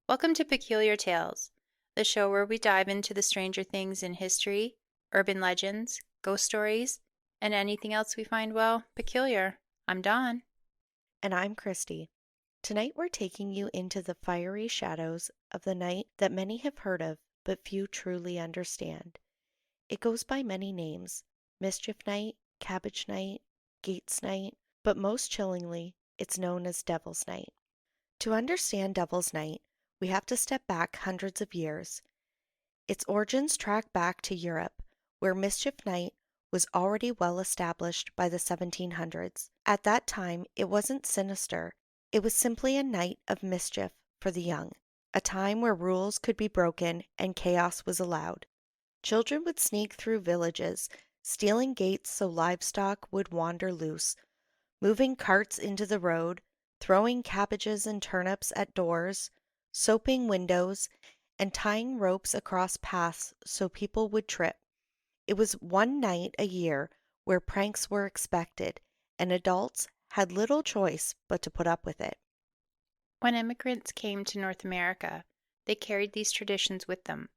Welcome to Peculiar Tales, the show where we dive into the stranger things in history, urban legends, ghost stories, and anything else we find, well, peculiar. I'm Dawn. And I'm Christy. Tonight we're taking you into the fiery shadows of the night that many have heard of, but few truly understand. It goes by many names: Mischief Night, Cabbage Night, Gates Night, but most chillingly, it's known as Devil's Night. To understand Devil's Night, we have to step back hundreds of years. Its origins track back to Europe, where Mischief Night was already well established by the 1700s. At that time, it wasn't sinister, it was simply a night of mischief for the young, a time where rules could be broken and chaos was allowed. Children would sneak through villages, stealing gates so livestock would wander loose, moving carts into the road, throwing cabbages and turnips at doors, soaping windows, and tying ropes across paths so people would trip. It was one night a year where pranks were expected, and adults had little choice but to put up with it. When immigrants came to North America, they carried these traditions with them.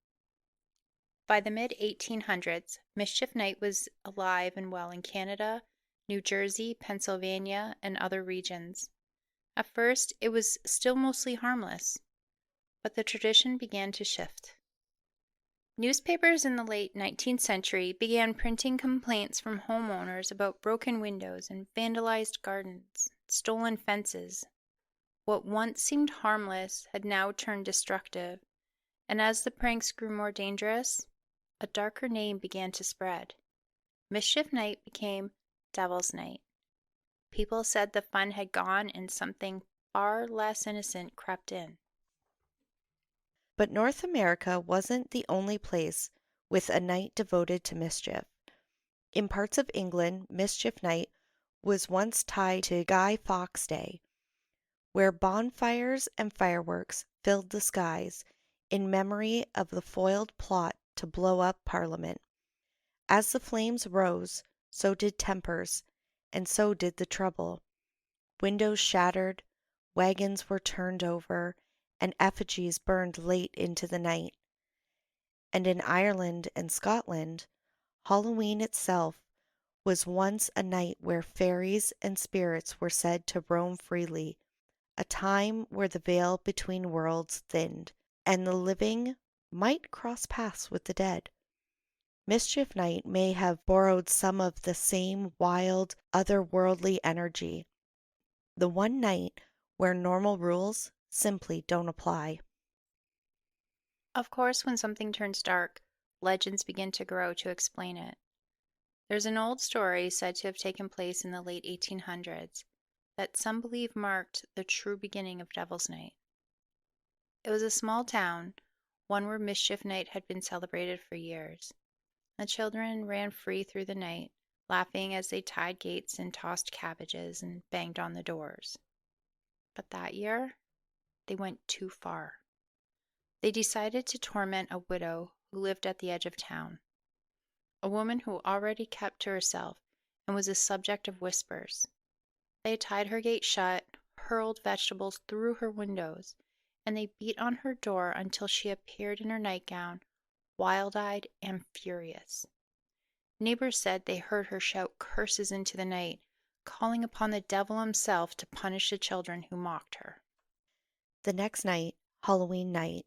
By the mid 1800s, Mischief Night was alive and well in Canada, New Jersey, Pennsylvania, and other regions. At first, it was still mostly harmless, but the tradition began to shift. Newspapers in the late 19th century began printing complaints from homeowners about broken windows and vandalized gardens, stolen fences. What once seemed harmless had now turned destructive, and as the pranks grew more dangerous, a darker name began to spread. Mischief Night became Devil's Night. People said the fun had gone and something far less innocent crept in. But North America wasn't the only place with a night devoted to mischief. In parts of England, Mischief Night was once tied to Guy Fawkes Day, where bonfires and fireworks filled the skies in memory of the foiled plot to blow up Parliament. As the flames rose, so did tempers, and so did the trouble. Windows shattered, wagons were turned over, and effigies burned late into the night. And in Ireland and Scotland, Halloween itself was once a night where fairies and spirits were said to roam freely, a time where the veil between worlds thinned, and the living might cross paths with the dead. Mischief Night may have borrowed some of the same wild, otherworldly energy, the one night where normal rules simply don't apply. Of course, when something turns dark, legends begin to grow to explain it. There's an old story said to have taken place in the late 1800s that some believe marked the true beginning of Devil's Night. It was a small town, one where Mischief Night had been celebrated for years. The children ran free through the night, laughing as they tied gates and tossed cabbages and banged on the doors. But that year, they went too far. They decided to torment a widow who lived at the edge of town, a woman who already kept to herself and was a subject of whispers. They tied her gate shut, hurled vegetables through her windows, and they beat on her door until she appeared in her nightgown, wild-eyed and furious. Neighbors said they heard her shout curses into the night, calling upon the devil himself to punish the children who mocked her. The next night, Halloween night,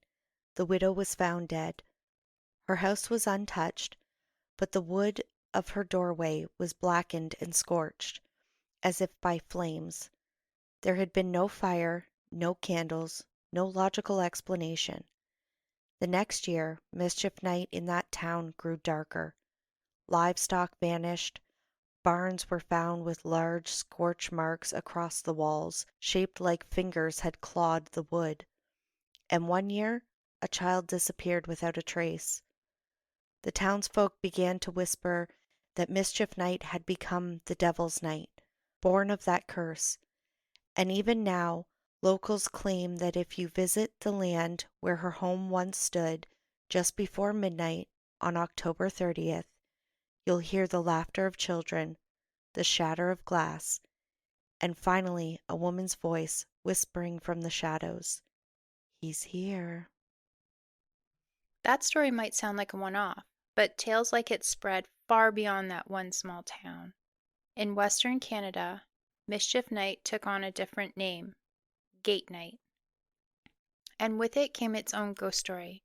the widow was found dead. Her house was untouched, but the wood of her doorway was blackened and scorched, as if by flames. There had been no fire, no candles, no logical explanation. The next year, Mischief Night in that town grew darker. Livestock vanished, barns were found with large scorch marks across the walls, shaped like fingers had clawed the wood. And one year, a child disappeared without a trace. The townsfolk began to whisper that Mischief Night had become the Devil's Night, born of that curse. And even now, locals claim that if you visit the land where her home once stood, just before midnight on October 30th, you'll hear the laughter of children, the shatter of glass, and finally a woman's voice whispering from the shadows, He's here. That story might sound like a one off, but tales like it spread far beyond that one small town. In Western Canada, Mischief Night took on a different name, Gate Night, and with it came its own ghost story.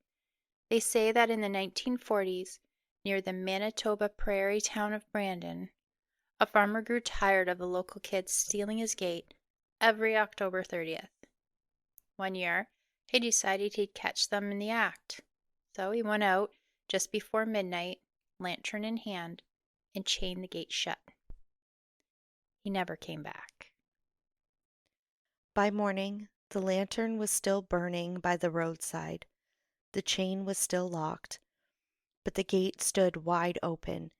They say that in the 1940s, near the Manitoba prairie town of Brandon, a farmer grew tired of the local kids stealing his gate every October 30th. One year, he decided he'd catch them in the act. So he went out just before midnight, lantern in hand, and chained the gate shut. He never came back. By morning, the lantern was still burning by the roadside. The chain was still locked, but the gate stood wide open.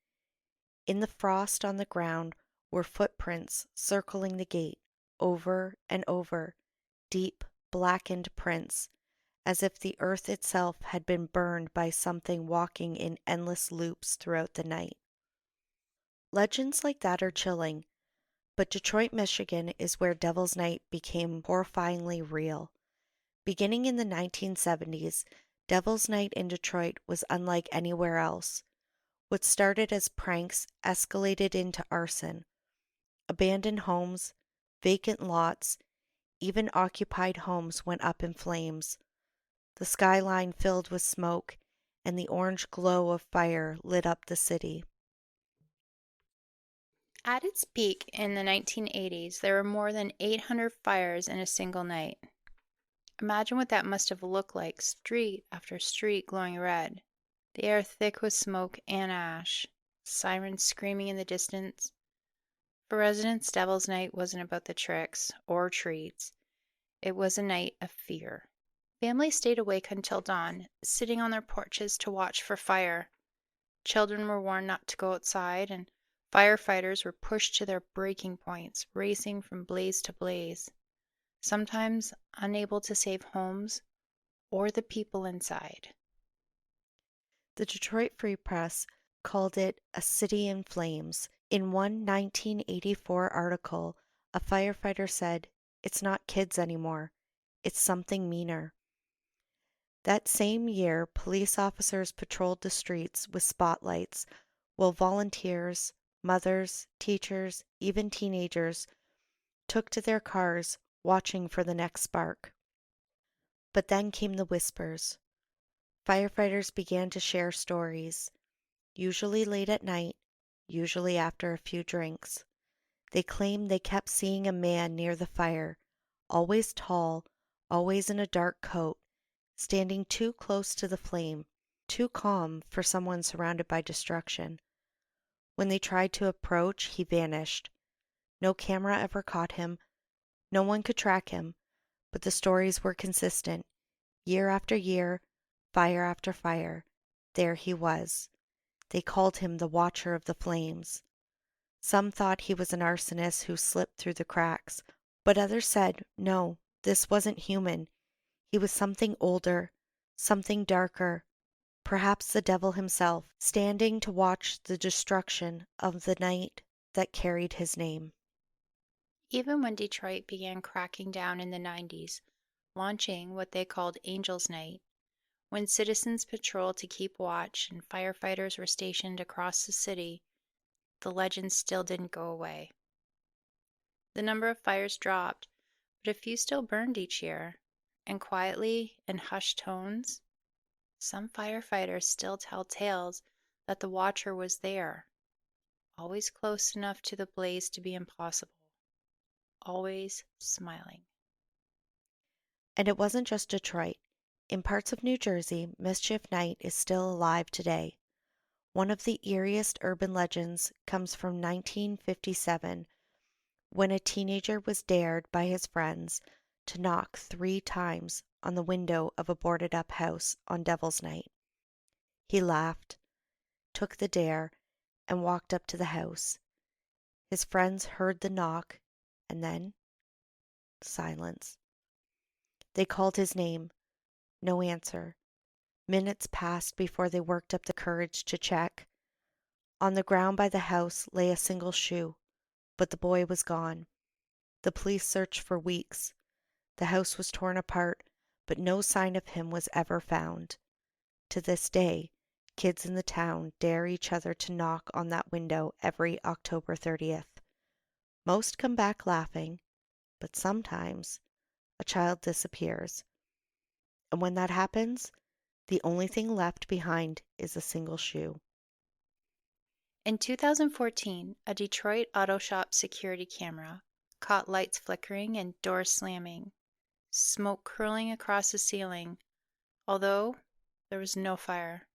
In the frost on the ground were footprints circling the gate, over and over, deep, blackened prints, as if the earth itself had been burned by something walking in endless loops throughout the night. Legends like that are chilling, but Detroit, Michigan is where Devil's Night became horrifyingly real. Beginning in the 1970s, Devil's Night in Detroit was unlike anywhere else. What started as pranks escalated into arson. Abandoned homes, vacant lots, even occupied homes went up in flames. The skyline filled with smoke, and the orange glow of fire lit up the city. At its peak in the 1980s, there were more than 800 fires in a single night. Imagine what that must have looked like, street after street glowing red, the air thick with smoke and ash, sirens screaming in the distance. For residents, Devil's Night wasn't about the tricks or treats. It was a night of fear. Families stayed awake until dawn, sitting on their porches to watch for fire. Children were warned not to go outside, and firefighters were pushed to their breaking points, racing from blaze to blaze, sometimes unable to save homes or the people inside. The Detroit Free Press called it a city in flames. In one 1984 article, a firefighter said, "It's not kids anymore. It's something meaner." That same year, police officers patrolled the streets with spotlights, while volunteers, mothers, teachers, even teenagers took to their cars, watching for the next spark. But then came the whispers. Firefighters began to share stories, usually late at night, usually after a few drinks. They claimed they kept seeing a man near the fire, always tall, always in a dark coat, standing too close to the flame, too calm for someone surrounded by destruction. When they tried to approach, he vanished. No camera ever caught him. No one could track him, but the stories were consistent. Year after year, fire after fire, there he was. They called him the Watcher of the Flames. Some thought he was an arsonist who slipped through the cracks, but others said, no, this wasn't human. He was something older, something darker, perhaps the devil himself, standing to watch the destruction of the night that carried his name. Even when Detroit began cracking down in the 90s, launching what they called Angels Night, when citizens patrolled to keep watch and firefighters were stationed across the city, the legend still didn't go away. The number of fires dropped, but a few still burned each year, and quietly, in hushed tones, some firefighters still tell tales that the Watcher was there, always close enough to the blaze to be impossible, always smiling. And it wasn't just Detroit. In parts of New Jersey, Mischief Night is still alive today. One of the eeriest urban legends comes from 1957, when a teenager was dared by his friends to knock 3 times on the window of a boarded-up house on Devil's Night. He laughed, took the dare, and walked up to the house. His friends heard the knock, and then silence. They called his name. No answer. Minutes passed before they worked up the courage to check. On the ground by the house lay a single shoe, but the boy was gone. The police searched for weeks. The house was torn apart, but no sign of him was ever found. To this day, kids in the town dare each other to knock on that window every October 30th. Most come back laughing, but sometimes a child disappears. And when that happens, the only thing left behind is a single shoe. In 2014, a Detroit auto shop security camera caught lights flickering and doors slamming, smoke curling across the ceiling, although there was no fire.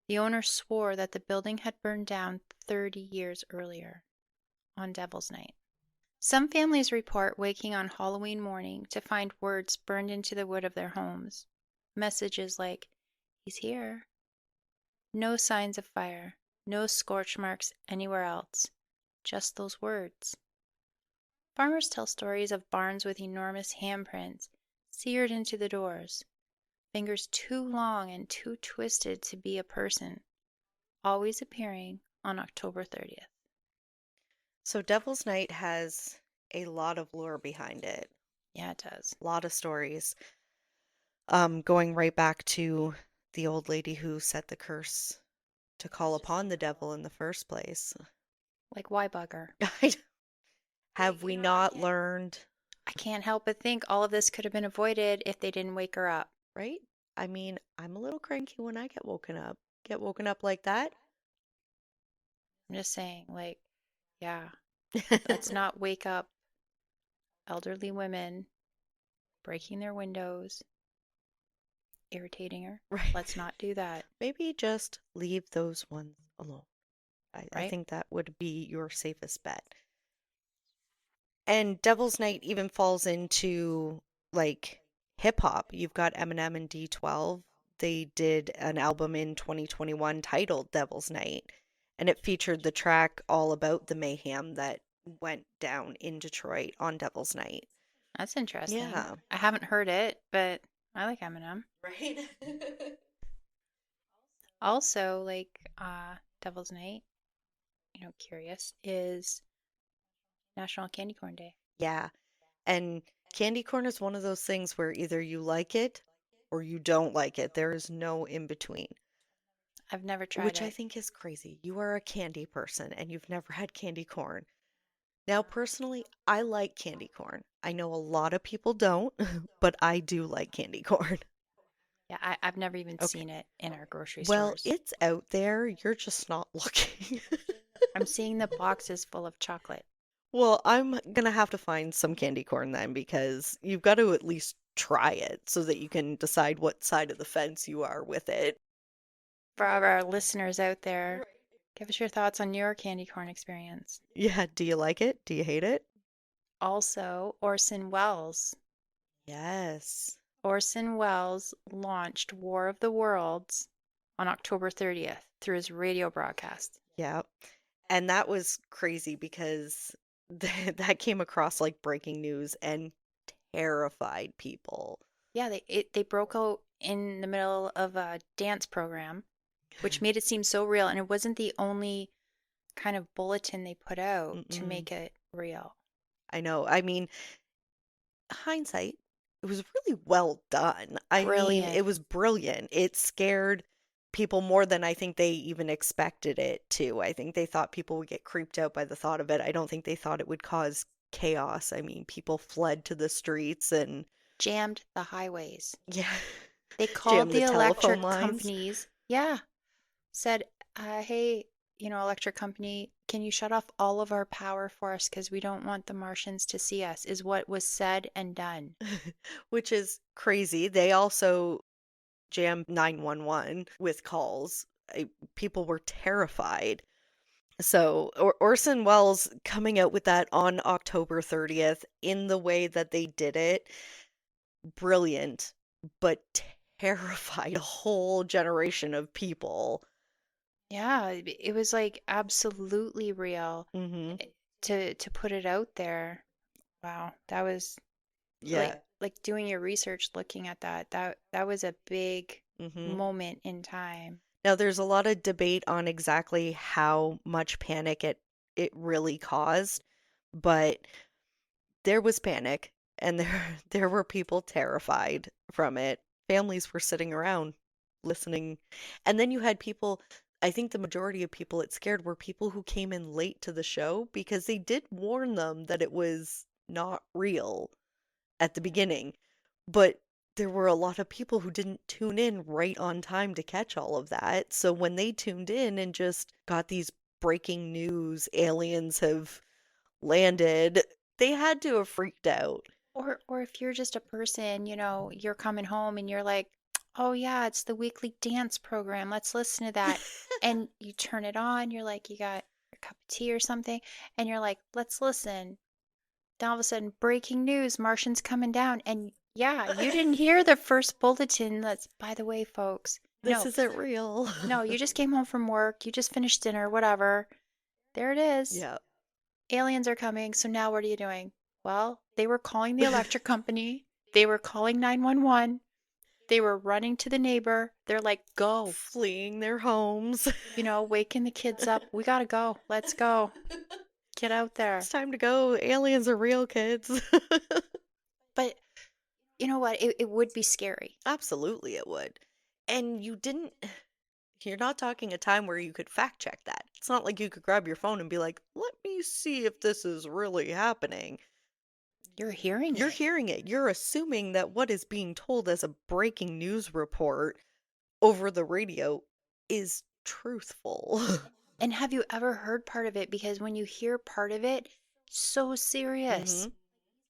The owner swore that the building had burned down 30 years earlier, on Devil's Night. Some families report waking on Halloween morning to find words burned into the wood of their homes. Messages like, "He's here." No signs of fire, no scorch marks anywhere else, just those words. Farmers tell stories of barns with enormous handprints seared into the doors, fingers too long and too twisted to be a person, always appearing on October 30th. So Devil's Night has a lot of lore behind it. Yeah, it does. A lot of stories. Going right back to the old lady who set the curse to call upon the devil in the first place. Like, why bugger? Have we not learned, I can't help but think all of this could have been avoided if they didn't wake her up. right? I mean, I'm a little cranky when I get woken up. Get woken up like that? I'm just saying, like, yeah, let's not wake up elderly women breaking their windows, irritating her. Right. Let's not do that, Maybe just leave those ones alone. I right? think that would be your safest bet. And Devil's Night even falls into like hip hop. You've got Eminem and D12. They did an album in 2021 titled Devil's Night, and it featured the track all about the mayhem that went down in Detroit on Devil's Night. That's interesting. Yeah. I haven't heard it, but I like Eminem. Right? Also, like Devil's Night, curious, is National Candy Corn Day. Yeah. And candy corn is one of those things where either you like it or you don't like it. There is no in between. I've never tried Which I it. think is crazy. You are a candy person and you've never had candy corn. Now, personally, I like candy corn. I know a lot of people don't, but I do like candy corn. Yeah, I've never even Okay. seen it in our grocery Well, stores. it's out there. You're just not looking. I'm seeing the boxes full of chocolate. Well, I'm gonna have to find some candy corn then because you've got to at least try it so that you can decide what side of the fence you are with it. For all of our listeners out there, give us your thoughts on your candy corn experience. Yeah, do you like it? Do you hate it? Also, Orson Welles. Yes. Orson Welles launched War of the Worlds on October 30th through his radio broadcast. Yeah. And that was crazy because that came across like breaking news and terrified people. Yeah, they broke out in the middle of a dance program, which made it seem so real. And it wasn't the only kind of bulletin they put out to Mm-mm. make it real. I know. I mean, hindsight, it was really well done. I mean, it Brilliant. was brilliant. It scared people more than I think they even expected it to. I think they thought people would get creeped out by the thought of it. I don't think they thought it would cause chaos. I mean, people fled to the streets and Jammed the highways. yeah, They jam called the the telephone electric lines. companies. Yeah. Said, hey, electric company, can you shut off all of our power for us because we don't want the Martians to see us, is what was said and done. Which is crazy. They also jammed 911 with calls. People were terrified. So Orson Welles coming out with that on October 30th in the way that they did it, brilliant, but terrified a whole generation of people. Yeah, it was like absolutely real Hmm. to put it out there. Wow, that was Yeah. like doing your research, looking at that was a big Hmm. moment in time. Now there's a lot of debate on exactly how much panic it really caused, but there was panic and there were people terrified from it. Families were sitting around listening. And then you had people, I think the majority of people it scared were people who came in late to the show because they did warn them that it was not real at the beginning. But there were a lot of people who didn't tune in right on time to catch all of that. So when they tuned in and just got these breaking news, aliens have landed, they had to have freaked out. Or if you're just a person, you're coming home and you're like, "Oh yeah, it's the weekly dance program. Let's listen to that." And you turn it on, you're like, you got a cup of tea or something, and you're like, "Let's listen." Then all of a sudden, breaking news, Martian's coming down. And yeah, you didn't hear the first bulletin that's, by the way, folks. This No, isn't real. no, you just came home from work, you just finished dinner, whatever. There it is. Yeah. Aliens are coming. So now what are you doing? Well, they were calling the electric company. They were calling 911. They were running to the neighbor. They're like, go, Fleeing their homes. waking the kids up. We got to go. Let's go. Get out there. It's time to go. Aliens are real, kids. But you know what? It would be scary. Absolutely, it would. And you're not talking a time where you could fact check that. It's not like you could grab your phone and be like, let me see if this is really happening. You're hearing You're it. hearing it. You're assuming that what is being told as a breaking news report over the radio is truthful. And have you ever heard part of it? Because when you hear part of it, so serious. Hmm.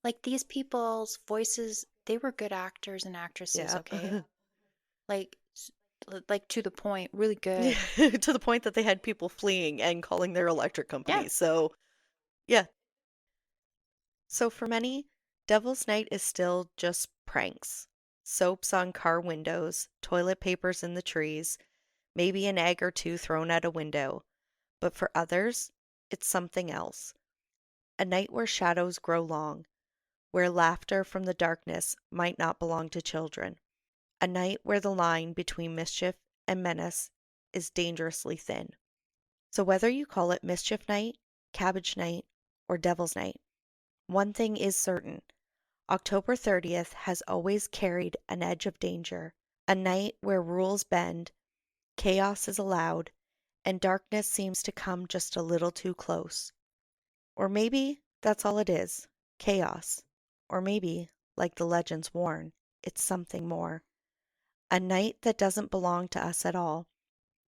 Like these people's voices, they were good actors and actresses, Yeah. okay? Like like to the point, really good. To the point that they had people fleeing and calling their electric Yeah. company. So, yeah. So for many, Devil's Night is still just pranks. Soaps on car windows, toilet papers in the trees, maybe an egg or two thrown at a window. But for others, it's something else. A night where shadows grow long, where laughter from the darkness might not belong to children. A night where the line between mischief and menace is dangerously thin. So whether you call it Mischief Night, Cabbage Night, or Devil's Night, one thing is certain. October 30th has always carried an edge of danger, a night where rules bend, chaos is allowed, and darkness seems to come just a little too close. Or maybe that's all it is, chaos. Or maybe, like the legends warn, it's something more. A night that doesn't belong to us at all,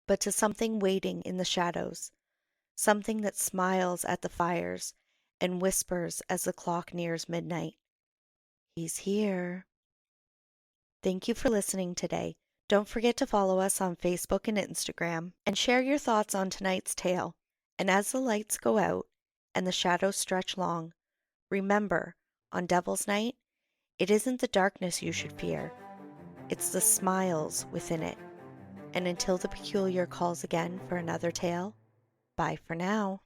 but to something waiting in the shadows, something that smiles at the fires and whispers as the clock nears midnight. He's here. Thank you for listening today. Don't forget to follow us on Facebook and Instagram and share your thoughts on tonight's tale. And as the lights go out and the shadows stretch long, remember, on Devil's Night, it isn't the darkness you should fear, it's the smiles within it. And until the peculiar calls again for another tale, bye for now.